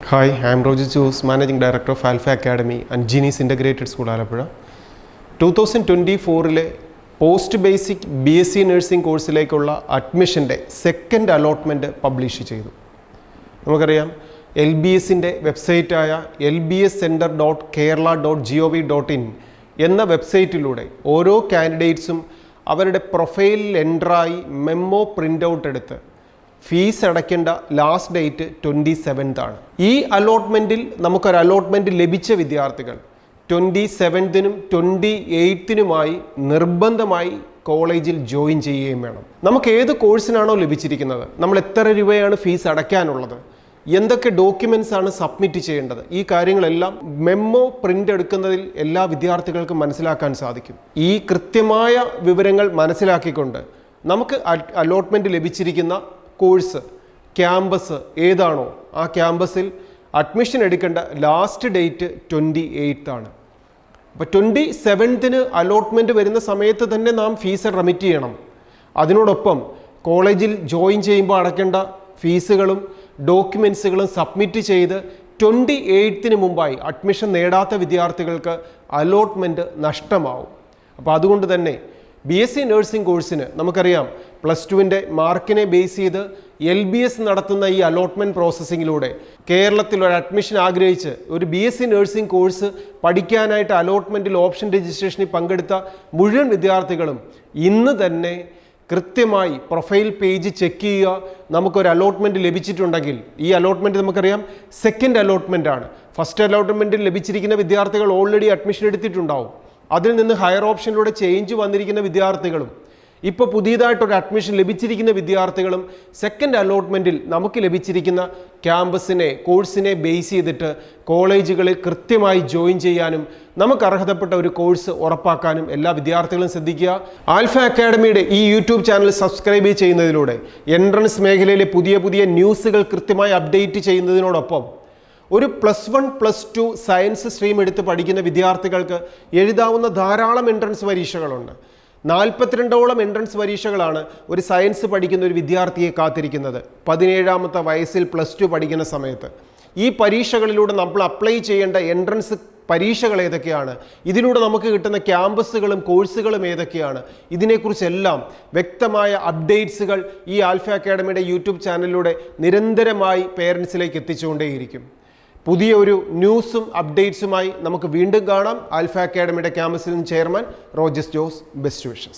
Hi, I am Roger Jose, Managing Director of Alpha Academy and Genius Integrated School, Alappuzha. 2024 post basic BSc nursing കോഴ്സിലേക്കുള്ള അഡ്മിഷൻ്റെ second allotment publish ചെയ്തു. നമുക്കറിയാം LBSൻ്റെ വെബ്സൈറ്റായ lbscenter.kerala.gov.in എന്ന വെബ്സൈറ്റിലൂടെ ഓരോ കാൻഡിഡേറ്റ്സും അവരുടെ പ്രൊഫൈലിൽ എൻ്ററായി മെമ്മോ പ്രിൻ്റ് ഔട്ട് എടുത്ത് ഫീസ് അടയ്ക്കേണ്ട ലാസ്റ്റ് ഡേറ്റ് 27th ആണ്. ഈ അലോട്ട്മെൻറ്റിൽ നമുക്കൊരു അലോട്ട്മെൻറ്റ് ലഭിച്ച വിദ്യാർത്ഥികൾ 27th 28th നിർബന്ധമായി കോളേജിൽ ജോയിൻ ചെയ്യുകയും വേണം. നമുക്ക് ഏത് കോഴ്സിനാണോ ലഭിച്ചിരിക്കുന്നത്, നമ്മൾ എത്ര രൂപയാണ് ഫീസ് അടയ്ക്കാനുള്ളത്, എന്തൊക്കെ ഡോക്യുമെൻറ്റ്സ് ആണ് സബ്മിറ്റ് ചെയ്യേണ്ടത്, ഈ കാര്യങ്ങളെല്ലാം മെമ്മോ പ്രിൻ്റ് എടുക്കുന്നതിൽ എല്ലാ വിദ്യാർത്ഥികൾക്കും മനസ്സിലാക്കാൻ സാധിക്കും. ഈ കൃത്യമായ വിവരങ്ങൾ മനസ്സിലാക്കിക്കൊണ്ട് നമുക്ക് അലോട്ട്മെൻറ്റ് ലഭിച്ചിരിക്കുന്ന കോഴ്സ് ക്യാമ്പസ് ഏതാണോ ആ ക്യാമ്പസിൽ അഡ്മിഷൻ എടുക്കേണ്ട ലാസ്റ്റ് ഡേറ്റ് 28th ആണ്. അപ്പോൾ 27th അലോട്ട്മെൻറ്റ് വരുന്ന സമയത്ത് തന്നെ നാം ഫീസ് റെമിറ്റ് ചെയ്യണം. അതിനോടൊപ്പം കോളേജിൽ ജോയിൻ ചെയ്യുമ്പോൾ അടയ്ക്കേണ്ട ഫീസുകളും ഡോക്യുമെൻറ്റ്സുകളും സബ്മിറ്റ് ചെയ്ത് 28th മുമ്പായി അഡ്മിഷൻ നേടാത്ത വിദ്യാർത്ഥികൾക്ക് അലോട്ട്മെൻറ്റ് നഷ്ടമാവും. അപ്പോൾ അതുകൊണ്ട് തന്നെ BSc നഴ്സിംഗ് കോഴ്സിന് നമുക്കറിയാം +2ൻ്റെ മാർക്കിനെ ബേസ് ചെയ്ത് LBS നടത്തുന്ന ഈ അലോട്ട്മെൻറ്റ് പ്രോസസ്സിങ്ങിലൂടെ കേരളത്തിൽ ഒരു അഡ്മിഷൻ ആഗ്രഹിച്ച് ഒരു BSc നഴ്സിംഗ് കോഴ്സ് പഠിക്കാനായിട്ട് അലോട്ട്മെൻറ്റിൽ ഓപ്ഷൻ രജിസ്ട്രേഷനിൽ പങ്കെടുത്ത മുഴുവൻ വിദ്യാർത്ഥികളും ഇന്ന് തന്നെ കൃത്യമായി പ്രൊഫൈൽ പേജ് ചെക്ക് ചെയ്യുക. നമുക്കൊരു അലോട്ട്മെൻറ്റ് ലഭിച്ചിട്ടുണ്ടെങ്കിൽ ഈ അലോട്ട്മെൻറ്റ് നമുക്കറിയാം സെക്കൻഡ് അലോട്ട്മെൻ്റ് ആണ്. ഫസ്റ്റ് അലോട്ട്മെൻറ്റിൽ ലഭിച്ചിരിക്കുന്ന വിദ്യാർത്ഥികൾ ഓൾറെഡി അഡ്മിഷൻ എടുത്തിട്ടുണ്ടാവും. അതിൽ നിന്ന് ഹയർ ഓപ്ഷനിലൂടെ ചേഞ്ച് വന്നിരിക്കുന്ന വിദ്യാർത്ഥികളും ഇപ്പോൾ പുതിയതായിട്ടൊരു അഡ്മിഷൻ ലഭിച്ചിരിക്കുന്ന വിദ്യാർത്ഥികളും സെക്കൻഡ് അലോട്ട്മെൻറ്റിൽ നമുക്ക് ലഭിച്ചിരിക്കുന്ന ക്യാമ്പസിനെ കോഴ്സിനെ ബേസ് ചെയ്തിട്ട് കോളേജുകളിൽ കൃത്യമായി ജോയിൻ ചെയ്യാനും നമുക്ക് അർഹതപ്പെട്ട ഒരു കോഴ്സ് ഉറപ്പാക്കാനും എല്ലാ വിദ്യാർത്ഥികളും ശ്രദ്ധിക്കുക. ആൽഫ അക്കാഡമിയുടെ ഈ യൂട്യൂബ് ചാനൽ സബ്സ്ക്രൈബ് ചെയ്യുന്നതിലൂടെ എൻട്രൻസ് മേഖലയിലെ പുതിയ ന്യൂസുകൾ കൃത്യമായി അപ്ഡേറ്റ് ചെയ്യുന്നതിനോടൊപ്പം ഒരു +1 +2 സയൻസ് സ്ട്രീം എടുത്ത് പഠിക്കുന്ന വിദ്യാർത്ഥികൾക്ക് എഴുതാവുന്ന ധാരാളം എൻട്രൻസ് പരീക്ഷകളുണ്ട്. 42ഓളം എൻട്രൻസ് പരീക്ഷകളാണ് ഒരു സയൻസ് പഠിക്കുന്ന ഒരു വിദ്യാർത്ഥിയെ കാത്തിരിക്കുന്നത് 17ാമത്തെ വയസ്സിൽ +2 പഠിക്കുന്ന സമയത്ത്. ഈ പരീക്ഷകളിലൂടെ നമ്മൾ അപ്ലൈ ചെയ്യേണ്ട എൻട്രൻസ് പരീക്ഷകൾ ഏതൊക്കെയാണ്, ഇതിലൂടെ നമുക്ക് കിട്ടുന്ന ക്യാമ്പസുകളും കോഴ്സുകളും ഏതൊക്കെയാണ്, ഇതിനെക്കുറിച്ചെല്ലാം വ്യക്തമായ അപ്ഡേറ്റ്സുകൾ ഈ ആൽഫ അക്കാഡമിയുടെ യൂട്യൂബ് ചാനലിലൂടെ നിരന്തരമായി പേരൻസിലേക്ക് എത്തിച്ചുകൊണ്ടേയിരിക്കും. പുതിയ ഒരു ന്യൂസും അപ്ഡേറ്റ്സുമായി നമുക്ക് വീണ്ടും കാണാം. ആൽഫ അക്കാഡമിയുടെ ക്യാമ്പസിൽ നിന്ന് chairman Roger Jose. Best wishes.